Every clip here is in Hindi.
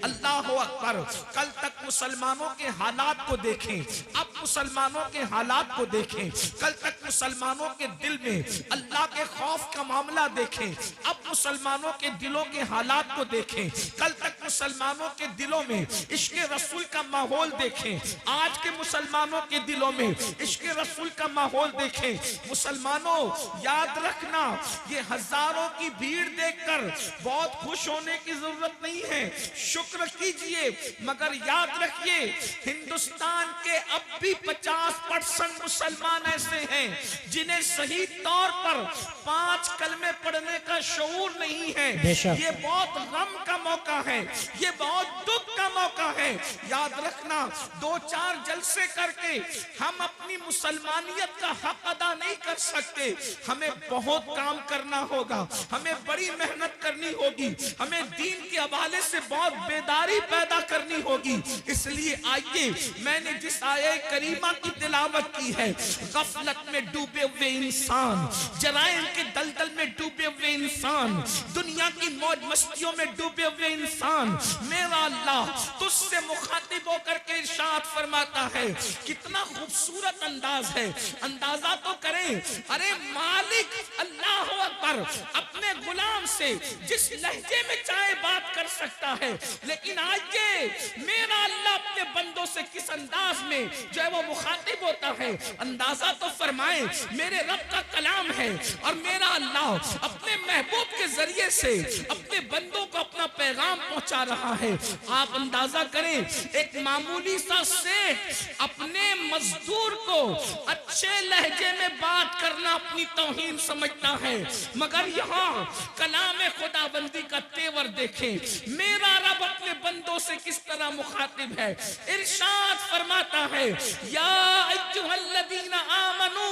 अल्लाह अकबर। कल तक मुसलमानों के हालात को देखें, अब मुसलमानों के हालात को देखें। कल तक मुसलमानों के दिल में अल्लाह के खौफ का मामला देखें, अब मुसलमानों के दिलों के हालात को देखें। कल तक मुसलमानों के दिलों में इश्क रसूल का माहौल देखें, आज के मुसलमानों के दिलों में इश्क रसूल का माहौल देखें। मुसलमानों याद रखना, ये हजारों की भीड़ देखकर बहुत खुश होने की जरूरत नहीं है, शुक्र कीजिए। मगर याद रखिए, हिंदुस्तान के अब भी 50% मुसलमान ऐसे हैं जिन्हें सही तौर पर 5 कलमे पढ़ने का शऊर नहीं है। ये बहुत गम का मौका है, ये बहुत दुख का मौका है। याद रखना, 2-4 जलसे करके हम अपनी मुसलमानियत का हक अदा नहीं कर सकते। हमें बहुत काम करना होगा, हमें बड़ी मेहनत करनी होगी, हमें दीन के हवाले से बहुत बेदारी पैदा करनी होगी। इसलिए आइए, मैंने जिस आये करीमा की तिलावत की है, गफलत में डूबे हुए इंसान, जराइम के दलदल में डूबे हुए इंसान, दुनिया की मौज मस्तियों में डूबे हुए इंसान, मेरा अल्लाह तुझसे मुखातिब होकर के इरशाद फरमाता है। कितना खूबसूरत अंदाज है, अंदाजा तो करें। अरे मालिक अल्लाह अकबर अपने गुलाम से जिस लहजे में चाहे बात कर सकता है, लेकिन आज ये मेरा अल्लाह अपने बंदों से किस अंदाज में जो है वो मुखातिब होता है, अंदाजा तो फरमाए। मेरे रब का कलाम है और मेरा अल्लाह अपने महबूब के जरिए से अपने बंदों को अपना पैगाम पहुंचा रहा है। आप अंदाजा करें, एक मामूली सा सेठ अपने मजदूर को अच्छे लहजे में बात करना अपनी तौहीन समझता है, मगर यहाँ कलाम खुदाबंदी का तेवर देखें। मेरा रब अपने बंदों से किस तरह मुखातिब है। इरशाद फरमाता है, या अय्युहल्लज़ीना आमनू,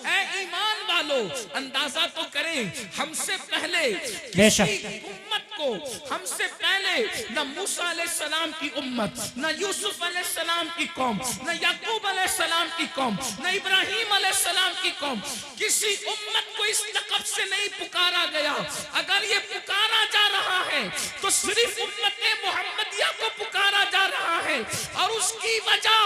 ऐ ईमान वालों। अंदाजा तो करें, हमसे पहले किसी उम्मत को, हमसे पहले न मूसा अलैहिस्सलाम की उम्मत, न यूसुफ अलैहिस्सलाम की कौम, न याकूब अलैहिस्सलाम की कौम, न इब्राहिम अलैहिस्सलाम की कौम, किसी उम्मत को इस लक़ब से नहीं पुकारा गया। अगर ये पुकारा जा रहा है तो सिर्फ उम्मत मुहम्मदिया को पुकारा जा रहा है, और उसकी वजह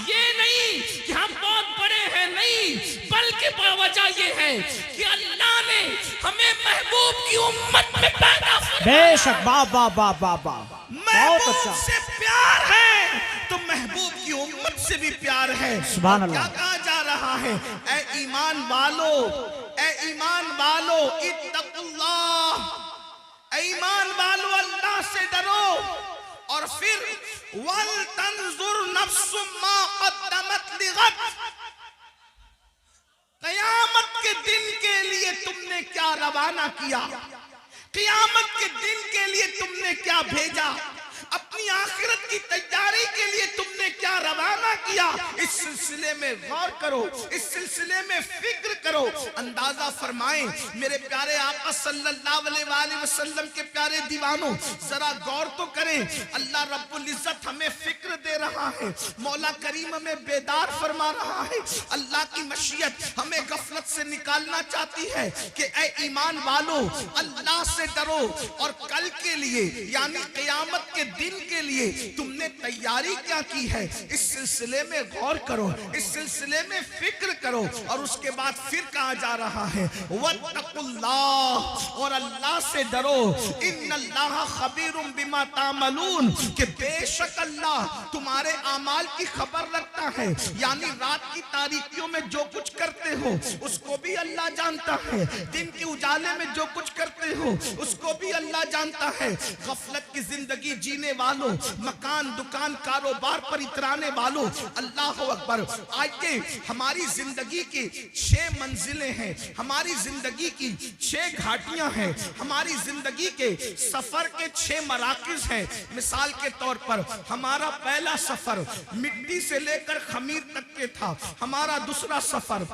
ये नहीं कि हम बहुत बड़े हैं, नहीं, बल्कि वजह ये है कि अल्लाह ने हमें महबूब की उम्मत में पैदा किया। बेशक, बाबा बाबा बाबा, बहुत अच्छा। से प्यार है तो महबूब की उम्मत से भी प्यार है। सुभान अल्लाह। क्या कहा जा रहा है? ऐ ईमान वालो, ऐ ईमान वालो, इत्तकुल्लाह, ऐ ईमान वालो अल्लाह से डरो। और फिर वल तंजुर नफ्सुम मा क़द्दमत लिगद, क़यामत के दिन के लिए तुमने क्या रवाना किया, क़यामत के दिन के लिए तुमने क्या भेजा, अपनी आखिरत की तैयारी के लिए तुमने क्या रवाना किया। इस सिलसिले में गौर करो, इस सिलसिले में फिक्र करो। अंदाजा फरमाएं मेरे प्यारे आका सल्लल्लाहु अलैहि वसल्लम के प्यारे दीवानों, जरा गौर तो करें। अल्लाह रब्बुल इज्जत हमें फिक्र दे रहा है, मौला करीम हमें बेदार फरमा रहा है। अल्लाह की मशीयत हमें गफलत से निकालना चाहती है कि ऐ ईमान वालो, अल्लाह से डरो और कल के लिए यानी क़यामत के दिन के लिए तुमने तैयारी क्या की है, इस सिलसिले में गौर करो, इस सिलसिले में फिक्र करो। और उसके बाद फिर कहा जा रहा है वत्तकुल्लाह, और अल्लाह से डरो। इन्नल्लाह खबीरुम बिमा तामलून, कि बेशक अल्लाह तुम्हारे आमाल की खबर रखता है, यानी रात की तारीकियों में जो कुछ करते हो उसको भी अल्लाह जानता है, दिन के उजाले में जो कुछ करते हो उसको भी अल्लाह जानता है। गफलत की जिंदगी जीने वालों, मकान दुकान कारोबार पर इतराने वालों, अल्लाह अकबर। आइए, हमारी जिंदगी की 6 मंजिलें हैं, हमारी जिंदगी की 6 घाटियां हैं, हमारी जिंदगी के सफर के 6 मराकिज हैं। मिसाल के तौर पर हमारा पहला सफर मिट्टी से लेकर खमीर तक के था, हमारा दूसरा सफर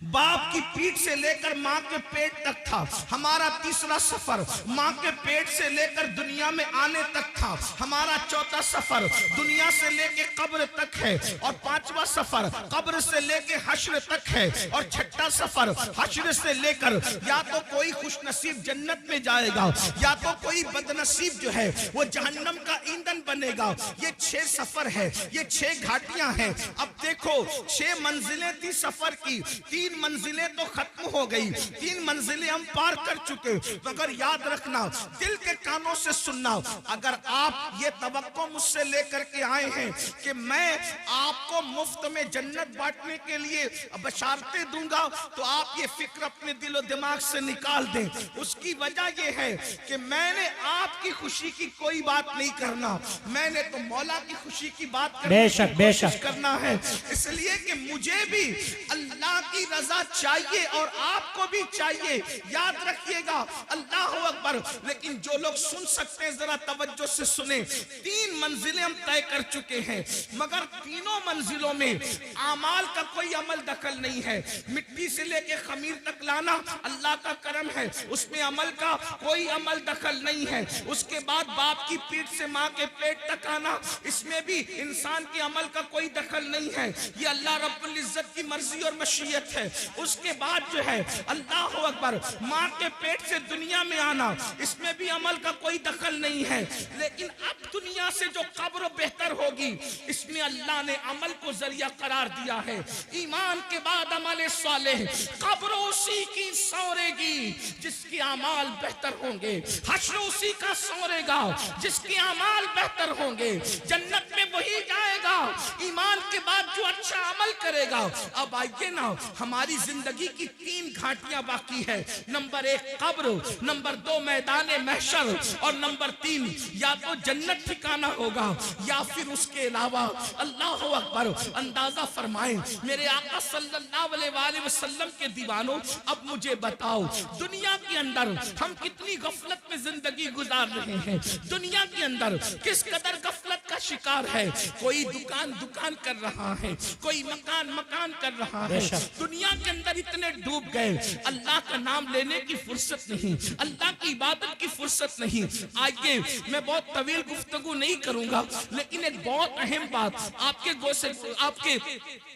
बाप की पीठ से लेकर माँ के पेट तक था। हमारा तीसरा सफर माँ के पेट से लेकर दुनिया में आने तक था। हमारा चौथा सफर दुनिया से लेकर कब्र तक है, और पांचवा सफर कब्र से लेकर हश्र तक है, और छठा सफर हश्र से लेकर या तो कोई खुशनसीब जन्नत में जाएगा या तो कोई बदनसीब जो है वो जहन्नम का ईंधन बनेगा। ये 6 सफर है, ये 6 घाटियां हैं। अब देखो 6 मंजिलें थी सफर की, 3 मंजिलें तो खत्म हो गई, 3 मंजिलें हम पार कर चुके। मगर याद रखना, दिल के कानों से सुनना, अगर आप ये तवक्को मुझसे लेकर के आए हैं कि मैं आपको मुफ्त में जन्नत बांटने के लिए बशारतें दूंगा, तो आप ये फिक्र अपने दिलो दिमाग से निकाल दें। उसकी वजह ये है कि मैंने आपकी खुशी की कोई बात नहीं करना, मैंने तो मौला की खुशी की बात करने की कोशिश करना है। इसलिए कि मुझे भी अल्लाह की रजा चाहिए और आपको भी चाहिए। याद रखिएगा, अल्लाह अकबर। लेकिन जो लोग सुन सकते हैं जरा तवज्जो से सुने। 3 मंजिलें हम तय कर चुके हैं, मगर तीनों मंजिलों में आमाल का कोई अमल दखल नहीं है। मिट्टी से लेके खमीर तक लाना अल्लाह का करम है, उसमें अमल का कोई अमल दखल नहीं है। उसके बाद बाप की पीठ से माँ के पेट तक आना, इसमें भी इंसान के अमल का कोई दखल नहीं है। ये अल्लाह रब्बुल इज्जत की मर्जी और मशीयत है। उसके बाद जो है अल्लाह अकबर, माँ के पेट से दुनिया में आना, इसमें भी अमल का कोई दखल नहीं है। लेकिन अब दुनिया से जो कब्र बेहतर होगी, इसमें अल्लाह ने अमल को जरिया करार दिया है। ईमान के बाद अमल सालेह, कब्र उसी की सौरेगी जिसके अमाल बेहतर होंगे, हश्र उसी का सौरेगा जिसके अमाल बेहतर होंगे, जन्नत में वही जाएगा ईमान के बाद जो अच्छा अमल करेगा। अब आइए ना, हमारी जिंदगी की 3 घाटियां बाकी है। नंबर 1 कब्र, नंबर 2 मैदान महशर, और नंबर 3 या तो जन्नत ठिकाना होगा या फिर उसके अलावा। अल्लाह अकबर। अंदाजा फरमाएं मेरे आका सल्लल्लाहु अलैहि वसल्लम के दीवानों, अब मुझे बताओ दुनिया के अंदर हम कितनी गफलत में जिंदगी गुजार रहे हैं। दुनिया के अंदर किस कदर गफलत का शिकार है। कोई दुकान कर रहा है, कोई मकान कर रहा है। दुनिया के अंदर इतने डूब गए, अल्लाह का नाम लेने की फुर्सत नहीं, अल्लाह की इबादत की फुर्सत नहीं। आइए, मैं बहुत तवील गुफ्तगू नहीं करूंगा, लेकिन एक बहुत अहम बात आपके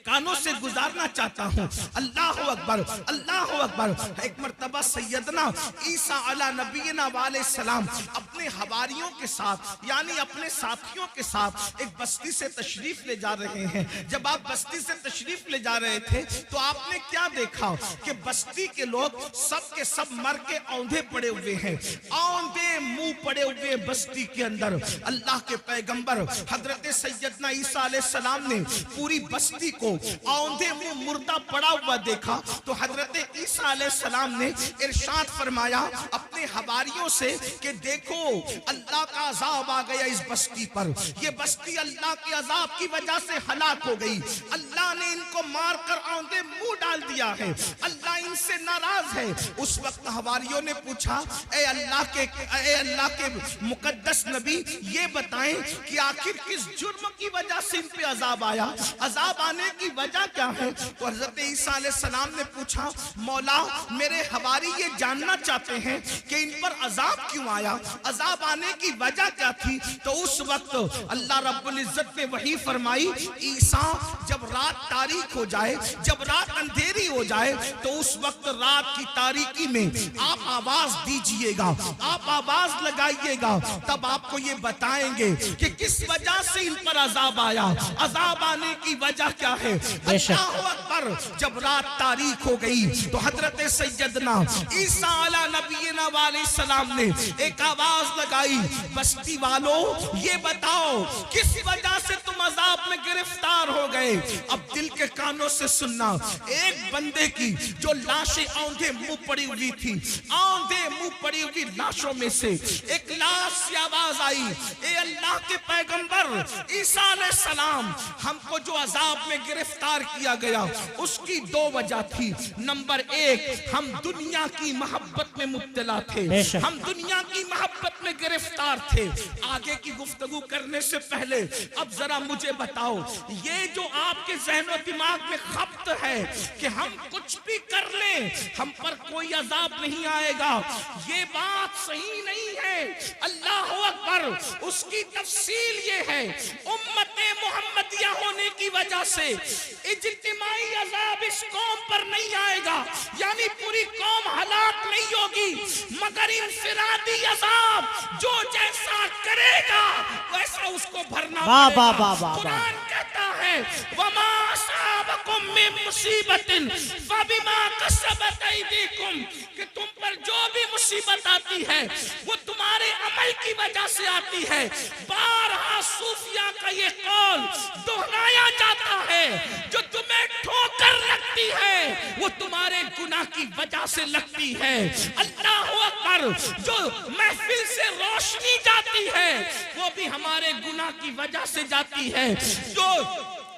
कानों से गुजारना चाहता हूँ। अल्लाह अकबर, अल्लाह अकबर। एक मर्तबा सैयदना ईसा अला नबीना वाले सलाम अपने हवारियों के साथ, यानी अपने साथियों के साथ एक बस्ती से तशरीफ ले जा रहे हैं। जब आप बस्ती से तशरीफ ले जा रहे थे तो आपने क्या देखा कि बस्ती के लोग सब के सब मर के औंधे पड़े हुए हैं, औंधे मुंह पड़े हुए बस्ती के अंदर। अल्लाह के पैगंबर हजरत सैयदना ईसा अलैहि सलाम ने पूरी बस्ती को औंधे मुंह मुर्दा पड़ा हुआ देखा, तो हजरत ईसा अलैहि सलाम ने इरशाद फरमाया अपने हवारियों से कि देखो अल्लाह का अजाब आ गया इस बस्ती पर, ये बस्ती अल्लाह के अजाब की वजह से हलाक हो गई। अल्लाह ने इनको मारकर औंधे मुंह डाल दिया है, अल्लाह इनसे नाराज है। उस वक्त हवारियों ने पूछा, ए अल्लाह के मुकद्दस नबी, ये बताएं कि आखिर किस जुर्म की वजह से इन पे अजाब आया, अजाब आने की वजह क्या है। तो हजरत ईसा अलैहि सलाम ने पूछा, मौला मेरे हवारी ये जानना चाहते हैं कि इन पर अजाब क्यों आया, अजाब आने की वजह क्या थी। तो उस वक्त अल्लाह रब्बुल इज्जत ने वही फरमाई, ईसा जब रात तारीक हो जाए, जब रात अंधेरी हो जाए, तो उस वक्त रात की तारीकी में आप आवाज दीजिएगा, आप आवाज लगाइएगा, तब आपको ये बताएंगे कि किस वजह से इन पर अजाब आया, अजाब आने की वजह क्या है। अल्लाहु अकबर। जब रात तारीक हो गई तो हजरत सैयदना ईसा अला नबीना वाले सलाम ने एक आवाज लगाई, बस्ती वालों ये बताओ किस वजह से तुम अजाब में गिरफ्तार हो गए। अब दिल के कानों से सुनना, एक बंदे की जो लाशें औंधे मुंह पड़ी हुई थी, औंधे मुंह पड़ी हुई लाशों में से एक लाश से आवाज आई, ए अल्लाह के पैगंबर ईसा अलैहि सलाम, हमको जो अजाब में गिरफ्तार किया गया उसकी 2 वजह थी। नंबर 1, हम दुनिया की मोहब्बत में मुब्तला थे, हम दुनिया की मोहब्बत में गिरफ्तार थे। आगे की गुफ्तगू करने करने से पहले अब जरा मुझे बताओ, ये जो आपके ज़हन और दिमाग में खप्त है कि हम कुछ भी कर लें हम पर कोई अजाब नहीं आएगा, ये बात सही नहीं है। अल्लाह अकबर। उसकी तफसील ये है, उम्मत मोहम्मदिया होने की वजह से इज्तिमाई अजाब इस कौम पर नहीं आएगा, यानी पूरी कौम हलाक नहीं होगी, मगर इंफिरादी अजाब जो जैसा करेगा वैसा उसको भरना पड़ेगा। कुरान कहता है वमा असाबकुम मिन मुसीबतिन फबिमा कसबत ऐदीकुम, कि तुम पर जो भी मुसीबत आती है वो तुम्हारे अमल की वजह से आती है। बारहा सूफिया का ये कौल दोहराया जाता है, जो तुम्हें ठोकर लगती है वो तुम्हारे गुनाह की वजह से लगती है। अल्लाह अकबर। जो महफिल से रोशनी जाती है वो भी हमारे गुनाह की वजह से जाती है, जो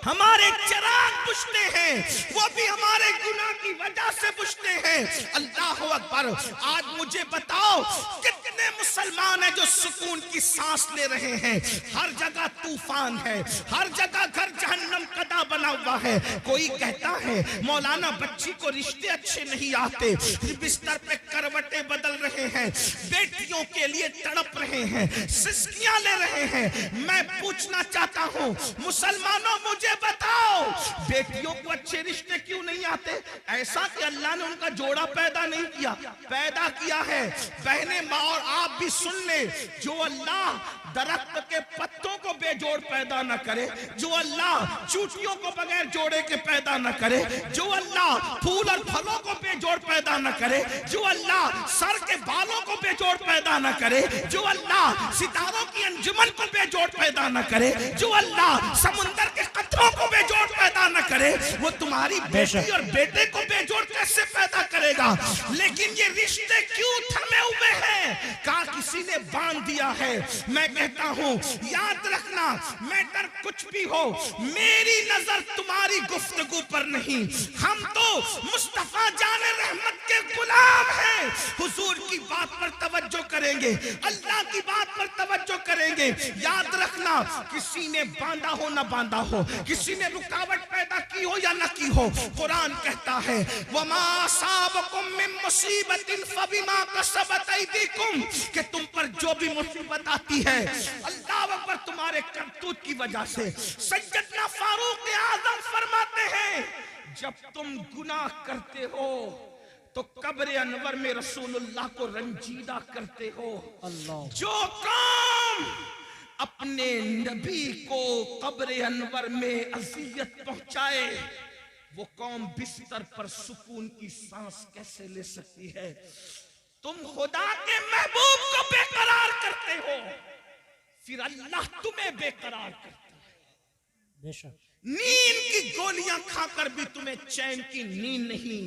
हमारे चिराग बुझते हैं वो भी हमारे गुनाह की वजह से बुझते हैं। अल्लाह अकबर। आज मुझे बताओ कितने मुसलमान हैं जो सुकून की सांस ले रहे हैं, हर जगह तूफान है, हर जगह घर जहन्नम कदा बना हुआ है। कोई कहता है मौलाना बच्ची को रिश्ते अच्छे नहीं आते, बिस्तर पे करवटें बदल रहे हैं, बेटियों के लिए तड़प रहे हैं, सिसकियां ले रहे हैं। मैं पूछना चाहता हूं मुसलमानों, मुझे बताओ बेटियों को अच्छे रिश्ते क्यों नहीं आते? ऐसा कि अल्लाह ने उनका जोड़ा पैदा नहीं किया, पैदा किया है। बहने माँ और आप भी सुन ले, जो अल्लाह दरख्त के पत्तों को बेजोड़ पैदा न करे, जो अल्लाह चूटियों को बगैर जोड़े के पैदा न करे, जो अल्लाह फूल और फलों को बेजोड़ पैदा न करे, जो अल्लाह सर के बालों को बेजोड़ पैदा न करे, जो अल्लाह सितारों की अंजुमन को बेजोड़ पैदा न करे, जो अल्लाह समुंदर के कतरों को बेजोड़ पैदा न करे, वो तुम्हारी बेटी और बेटे को बेजोड़ कैसे पैदा करेगा? लेकिन ये रिश्ते क्यों थमे हुए हैं? कहा किसी ने बांध दिया है। मैं कहता हूं याद रखना, मैटर कुछ भी हो, मेरी नजर तुम्हारी गुफ्तगू पर नहीं। हम तो मुस्तफा जाने रहमत के गुलाम हैं। हुजूर की बात पर तवज्जो करेंगे, अल्लाह की बात पर तवज्जो करेंगे। याद रखना, किसी ने बांधा हो ना बांधा हो, किसी ने रुकावट पैदा की हो या ना की हो, कुरान कहता है वमा असाबकुम मिन मुसीबतिन फबिमा कसबत ऐदीकुम, कि तुम पर जो भी मुसीबत आती है अल्लाह अकबर तुम्हारे करतूत की वजह से। सैयदना फारूक आजम फरमाते हैं जब तुम गुनाह करते हो तो कब्र अनवर में रसूलुल्लाह को रंजीदा करते हो। जो काम अपने नबी को कब्र अनवर में अजियत पहुंचाए वो कौम बिस्तर पर सुकून की सांस कैसे ले सकती है? तुम खुदा के महबूब को बेकरार करते हो, फिर अल्लाह तुम्हें बेकरार करता है। बेशक नींद की गोलियां खाकर भी तुम्हें चैन की नींद नहीं,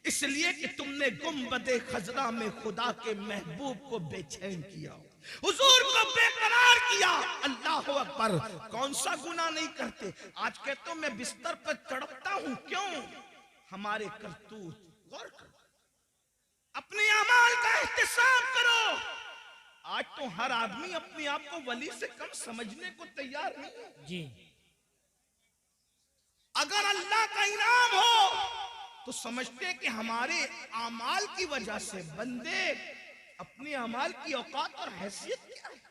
इसलिए कि तुमने गुंबदे खजरा में खुदा के महबूब को बेचैन किया, हुजूर को बेकरार किया। अल्लाह अकबर। कौन सा गुनाह नहीं करते? आज कहते हो मैं बिस्तर पर तड़पता हूं, क्यों? हमारे करतूत। गौर करो, अपने अमाल का एहतिसाब करो। आज तो हर आदमी अपने आप को वली से कम समझने को तैयार नहीं है जी। अगर अल्लाह का इनाम हो तो समझते हैं कि हमारे अमाल की वजह से बंदे अपने अमाल की औकात और हैसियत क्या है।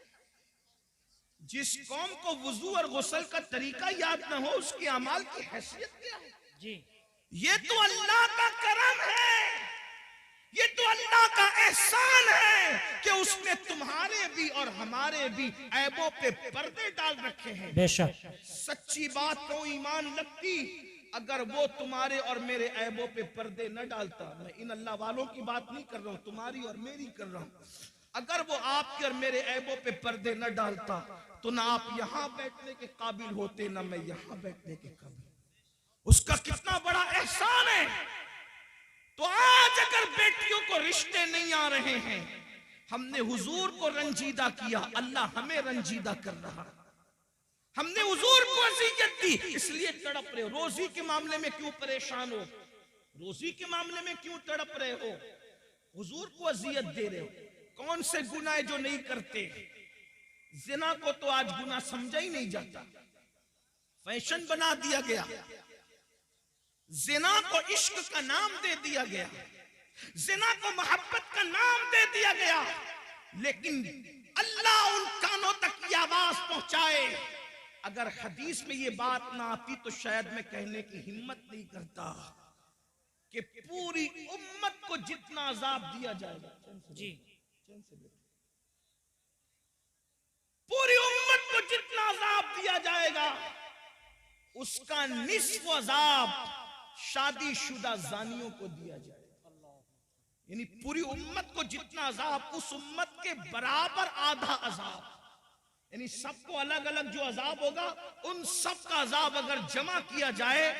जिस कौम को वुजू और गुस्ल का तरीका याद न हो उसके अमाल की हैसियत क्या है जी। ये तो अल्लाह का करम है, ये तो अल्लाह का एहसान है कि उसने तुम्हारे भी और हमारे भी ऐबों पे पर्दे डाल रखे हैं। बेशक सच्ची बात को ईमान लगती अगर वो तुम्हारे और मेरे ऐबों पे पर्दे न डालता। मैं इन अल्लाह वालों की बात नहीं कर रहा हूं, तुम्हारी और मेरी कर रहा हूं। अगर वो आपके और मेरे ऐबों पे पर्दे न डालता तो ना आप यहां बैठने के काबिल होते, ना मैं यहां बैठने के काबिल। उसका कितना बड़ा एहसान है। तो आज अगर बेटियों को रिश्ते नहीं आ रहे हैं, हमने हुजूर को रंजीदा किया, अल्लाह हमें रंजीदा कर रहा। हमने हुजूर को अज़ियत दी इसलिए तड़प रहे हो। रोजी के मामले में क्यों परेशान हो? रोजी के मामले में क्यों तड़प रहे हो? हुजूर को अज़ियत दे रहे हो। कौन से गुनाह जो नहीं करते? जिना को तो आज गुनाह समझा ही नहीं जाता, फैशन बना दिया गया। जिना को इश्क का नाम दे दिया गया, जिना को मोहब्बत का नाम दे दिया गया। लेकिन अल्लाह उन कानों तक ये आवाज पहुंचाए, अगर हदीस में ये बात ना आती तो शायद मैं कहने की हिम्मत नहीं करता कि पूरी उम्मत को जितना अजाब दिया जाएगा जी, पूरी उम्मत को जितना अजाब दिया जाएगा उसका निस्फ अजाब शादीशुदा जानियों को दिया जाएगा। यानी पूरी उम्मत को जितना अजाब, उस उम्मत के बराबर आधा अजाब, यानी सबको अलग अलग जो अजाब होगा उन सब का अजाब अगर जमा किया जाए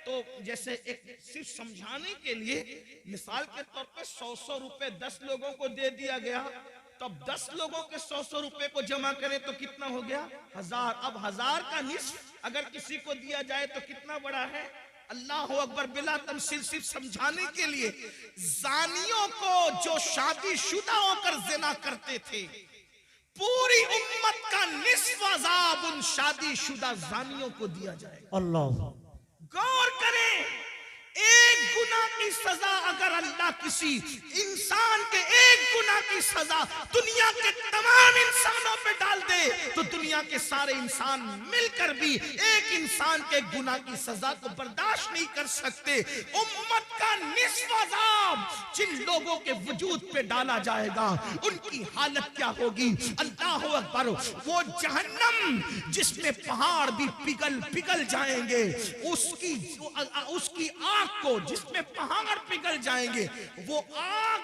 तो जैसे एक सिर्फ समझाने के लिए मिसाल के तौर पे 100 रुपए 10 लोगों को दे दिया गया, तब 10 लोगों के 100 रुपए को जमा करें तो कितना हो गया? 1000। अब 1000 का निस्फ अगर किसी को दिया जाए तो कितना बड़ा है? अल्लाह अकबर। बिला तमसील सिर्फ समझाने के लिए, जानियों को जो शादीशुदा होकर जिना करते थे, पूरी उम्मत का निस्फ अजाब उन शादीशुदा जानियों को दिया जाएगा। अल्लाह। गौर करें, एक गुनाह की सजा अगर अल्लाह किसी इंसान के एक गुनाह की सजा दुनिया के तमाम इंसानों पे डाल दे तो दुनिया के सारे इंसान मिलकर भी एक इंसान के गुनाह की सजा को बर्दाश्त नहीं कर सकते। उम्मत का निस्फ अज़ाब जिन लोगों के वजूद पे डाला जाएगा उनकी हालत क्या होगी? अल्लाह अकबर। वो जहन्नम जिसमें पहाड़ भी पिघल जाएंगे, उसकी आग को जिसमें पहाड़ पिघल जाएंगे, वो आग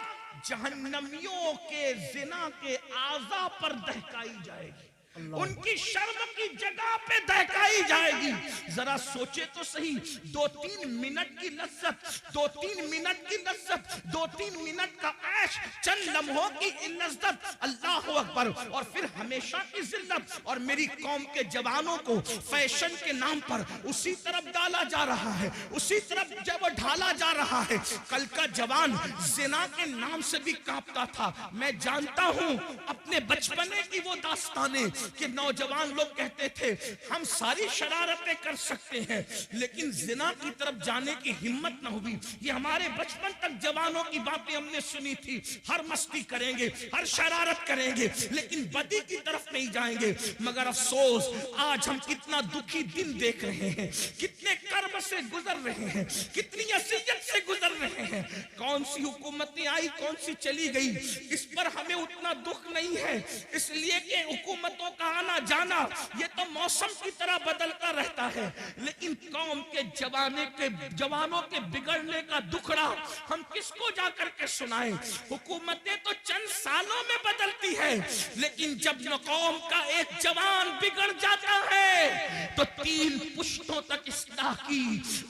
जहन्नमियों के जिना के आज़ा पर दहकाई जाएगी, उनकी शर्म की जगह पे दहकाई जाएगी। जरा सोचे तो सही, 2-3 मिनट की लज्जत, 2-3 मिनट की लज्जत, 2-3 मिनट का ऐश, चंद लम्हों की लज्जत, अल्लाह अकबर, और फिर हमेशा की जिल्लत। और मेरी कौम के जवानों को फैशन के नाम पर उसी तरफ डाला जा रहा है, उसी तरफ जब ढाला जा रहा है। कल का जवान जिना के नाम से भी कांपता था। मैं जानता हूं अपने बचपने की वो दास्तानें कि नौजवान लोग कहते थे हम सारी शरारतें कर सकते हैं, लेकिन जिना की तरफ जाने की हिम्मत न हुई। ये हमारे बचपन तक जवानों की बातें हमने सुनी थी, हर मस्ती करेंगे, हर शरारत करेंगे, लेकिन बदी की तरफ नहीं जाएंगे। मगर अफसोस आज हम कितना दुखी दिन देख रहे हैं, कितने कर्म से गुजर रहे हैं, कितनी असियत से गुजर रहे हैं। कौन सी हुकूमतें आई, कौन सी चली गई, इस पर हमें उतना दुख नहीं है, इसलिए कि हुकूमतों का आना जाना ये तो मौसम की तरह बदलता रहता है। लेकिन कौम के जवानों के बिगड़ने का दुखड़ा हम किसको जाकर के सुनाएं? हुकूमतें तो चंद सालों में बदलती है, लेकिन जब न कौम का एक जवान बिगड़ जाता है तो 3 पुश्तों तक इस्लाह की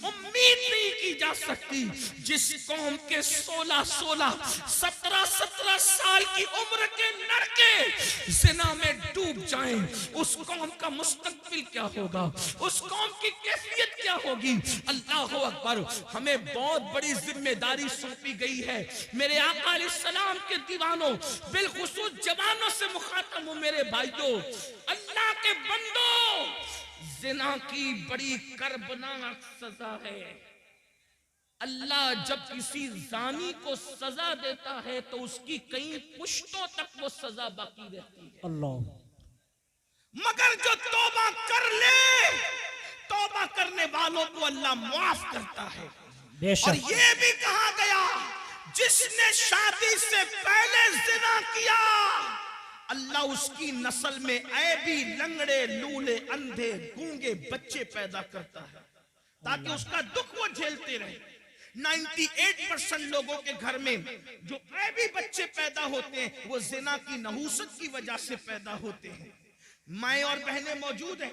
उम्मीद नहीं की जा सकती। जिस कौम के 16-16, 17-17 साल की उम्र के लड़के जिना में डूब जाएं, उस कौम का मुस्तकबिल क्या होगा? उस कौम की कैफियत क्या होगी? अल्लाह अकबर। हमें बहुत बड़ी जिम्मेदारी सौंपी गई है। मेरे आका अलैहिस्सलाम के दीवानों, बिलखुसूस जवानों से मुखातब हूं, मेरे भाइयों, अल्लाह के बंदो, जिना की बड़ी कर्बनाक सजा है। अल्लाह जब किसी जानी को सजा देता है तो उसकी कई पुश्तों तक वो सजा बाकी रहती है। अल्लाह। मगर जो तौबा कर ले, तौबा करने वालों को अल्लाह माफ करता है। और ये भी कहा गया जिसने शादी से पहले जिना किया अल्लाह उसकी नस्ल में ऐबी, लंगड़े, लूले, अंधे, गूंगे बच्चे पैदा करता है ताकि उसका दुख वो झेलते रहे। 98% लोगों के घर में जो ऐबी बच्चे पैदा होते हैं वो जिना की नहूसत की वजह से पैदा होते हैं। माएं और बहनें मौजूद हैं,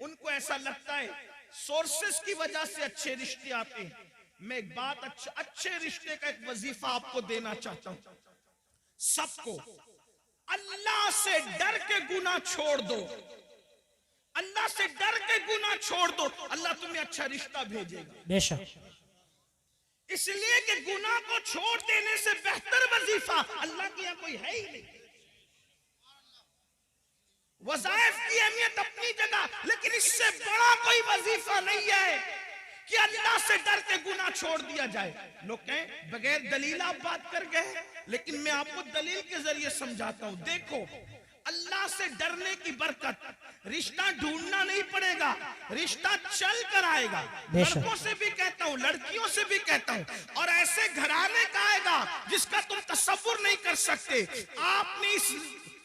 उनको ऐसा लगता है सोर्सेस की वजह से अच्छे रिश्ते आते हैं। मैं एक बात अच्छे रिश्ते का एक वजीफा आपको देना चाहता हूं। सबको अल्लाह से डर के गुनाह छोड़ दो, अल्लाह से डर के गुनाह छोड़ दो, अल्लाह तुम्हें अच्छा रिश्ता भेजेगा बेशक। इसलिए कि गुनाह को छोड़ देने से बेहतर वजीफा अल्लाह के यहां कोई है ही नहीं। वज़ाइफ की अहमियत अपनी जगह, लेकिन इससे बड़ा कोई वजीफा नहीं है कि अल्लाह से डर के गुनाह छोड़ दिया जाए। लोग कहें बगैर दलील आप बात कर गए, लेकिन मैं आपको दलील के जरिए समझाता हूं। देखो, अल्लाह से डरने की बरकत, रिश्ता ढूंढना नहीं पड़ेगा, रिश्ता चल कर आएगा। लड़कों से भी कहता हूं, लड़कियों से भी कहता हूं, और ऐसे घराने का आएगा जिसका तुम तसव्वुर नहीं कर सकते। आपने इस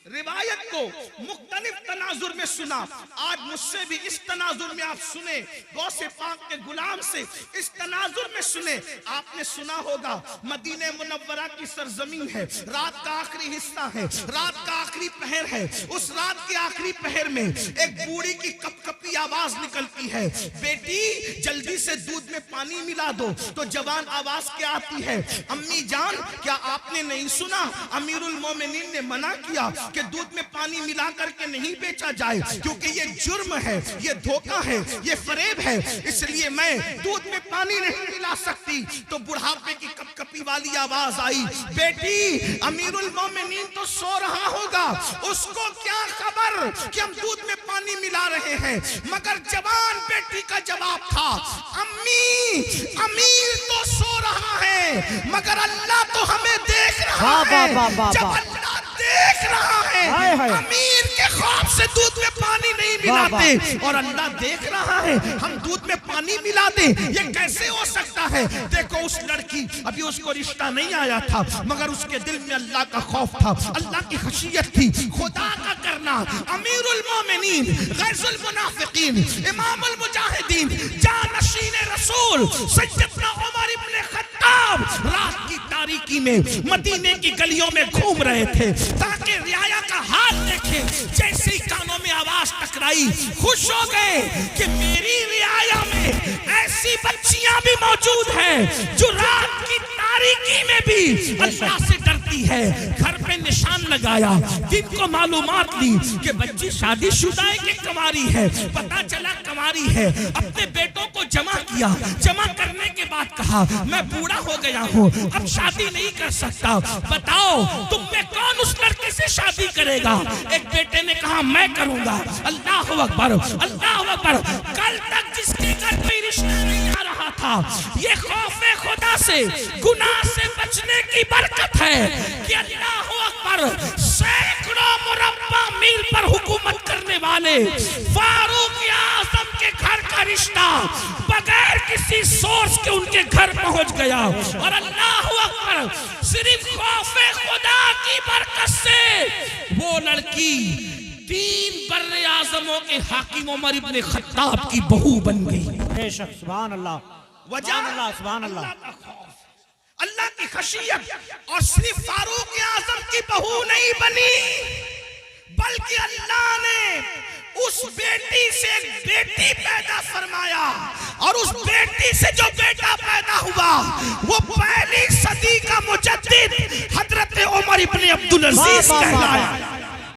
रिवायत को मुख्तलिफ तनाजुर में सुना, आज मुझसे भी इस तनाजुर में आप सुने, गौसे पाक के गुलाम से इस तनाजुर में सुने। आपने सुना होगा मदीने मुनव्वरा की सरजमीन है, रात का आखिरी हिस्सा है, रात का आखिरी पहर है। उस रात के आखिरी पहर में एक बूढ़ी की कपकपी आवाज निकलती है, बेटी जल्दी से दूध में पानी मिला दो। तो जवान आवाज क्या आती है, अम्मी जान क्या आपने नहीं सुना, अमीरुल मोमिनीन ने मना किया कि दूध में पानी मिला करके नहीं बेचा जाए, क्योंकि ये जुर्म है, ये धोखा है, ये फरेब है, इसलिए मैं दूध में पानी नहीं मिला सकती। तो बुढ़ापे की कपकपी वाली आवाज आई, बेटी अमीरुल मोमिनीन तो सो रहा होगा, उसको क्या खबर कि हम दूध में पानी मिला रहे हैं। मगर जवान बेटी का जवाब था, अम्मी अमीर तो सो रहा है, मगर अल्लाह तो हमें देख रहा है। जब अल्लाह देख रहा है, अमीर के ख्वाब से दूध में पानी नहीं मिलाते, और अल्लाह देख रहा है हम दूध में पानी मिला दे, ये कैसे हो सकता है। देखो उस लड़की, अभी उसको रिश्ता नहीं आया था, मगर उसके दिल में अल्लाह का खौफ था, अल्लाह की खशियत थी, खुदा का करना। अमीरुल मोमिनीन, गैजुल मुनाफिकीन, इमामुल मुजाहिदीन, जानशीन रसूल सैयदना उमर इब्न खत्ताब रात की तारीकी में मदीने की गलियों में घूम रहे थे ताकि रियाया का हाल देखे। जैसे ही कानों में आवाज टकराई, खुश हो गए कि मेरी रियाया में ऐसी बच्चियां भी मौजूद हैं जो रात की तारीकी में भी अल्लाह से डरती है। घर पे निशान लगाया, दिन को मालूमात ली कि बच्ची शादीशुदा है कि कंवारी है। पता चला कंवारी है। अपने बेटों को जमा किया, जमा करने के बाद कहा मैं बूढ़ा हो गया हूँ, अब शादी नहीं कर सकता, बताओ तुम में कौन उस लड़के से शादी करेगा। एक बेटे ने कहा मैं करूंगा। अल्लाह अकबर, अल्लाह अकबर। कल तक जिसके घर कोई रिश्ता नहीं आ रहा था, ये खौफे खुदा से, गुनाह से बचने की बरकत है कि अल्लाह अकबर सैकड़ों मुरब्बा मील पर हुकूमत करने वाले फारूक आजम के घर का रिश्ता बगैर किसी सोर्स के उनके घर पहुंच गया। और अल्लाह अकबर, सिर्फ खौफे खुदा की बरकत से वो लड़की 3 बर्रे आजमों के हाकिम उमर इब्न खत्ताब की बहू बन गई। बेशक, सुभान अल्लाह, वजह अल्लाह, सुभान अल्लाह, अल्लाह का खौफ, अल्लाह की खशियत। और सिर्फ फारूक आजम की बहू नहीं बनी, बल्कि अल्लाह ने उस बेटी से एक बेटी पैदा फरमाया, और उस बेटी से जो बेटा पैदा हुआ वो पहली सदी का मुजद्दिद हजरत उमर इब्न अब्दुल अजीज कहलाया।